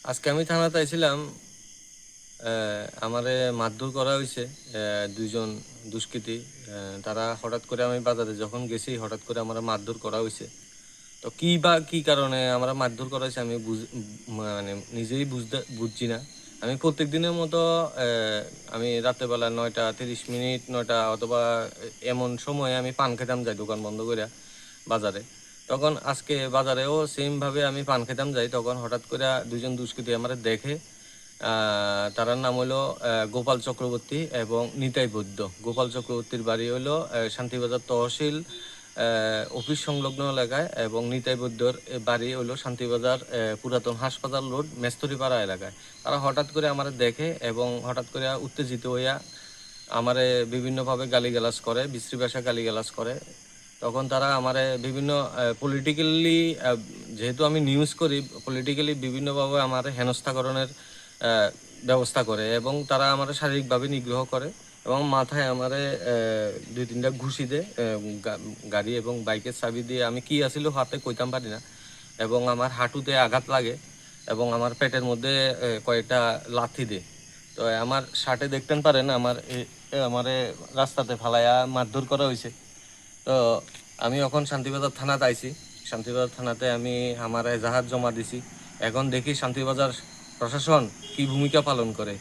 আজকে আমি থানাতে আইছিলাম। আমারে মারধর করা হয়েছে দুইজন দুষ্কৃতী। তারা হঠাৎ করে, আমি বাজারে যখন গেছি হঠাৎ করে আমার মারধর করা হয়েছে। তো কি কারণে আমরা মারধর করা হয়েছে আমি মানে নিজেই বুঝছি না। আমি প্রত্যেক দিনের মতো আমি রাত্রেবেলা 9:30 9টা অথবা এমন সময়ে আমি পান খেতাম যাই দোকান বন্ধ করে বাজারে। তখন আজকে বাজারেও সেম ভাবে আমি পান খেতাম যাই, তখন হঠাৎ করে দুইজন দুষ্কৃতী আমার দেখে। তার নাম হলো গোপাল চক্রবর্তী এবং নিতাই বৈদ্য। গোপাল চক্রবর্তীর বাড়ি হলো শান্তিবাজার তহসিল অফিস সংলগ্ন এলাকায়, এবং নিতাই বৈদ্যর বাড়ি হলো শান্তিবাজার পুরাতন হাসপাতাল রোড মেস্তরিপাড়া এলাকায়। তারা হঠাৎ করে আমার দেখে এবং হঠাৎ করে উত্তেজিত হইয়া আমারে বিভিন্নভাবে গালিগালাজ করে, বিশ্রী ভাষা গালিগালাজ করে। তখন তারা আমারে বিভিন্ন পলিটিক্যালি, যেহেতু আমি নিউজ করি, পলিটিক্যালি বিভিন্নভাবে আমার হেনস্থাকরণের ব্যবস্থা করে, এবং তারা আমার শারীরিকভাবে নিগ্রহ করে এবং মাথায় আমারে 2-3টা ঘুষি দেয় গাড়ি এবং বাইকের চাবি দিয়ে। আমি কি আসিল হাতে কইতাম পারি না, এবং আমার হাঁটুতে আঘাত লাগে এবং আমার পেটের মধ্যে কয়েকটা লাথি দেয়। তো আমার শার্টে দেখতেন পারেন আমারে রাস্তাতে ফালাইয়া মারধর করা হয়েছে। তো আমি এখন শান্তিবাজার থানাতে আইছি। শান্তিবাজার থানাতে আমি আমার এজাহার জমা দিছি। এখন দেখি শান্তিবাজার প্রশাসন কি ভূমিকা পালন করে।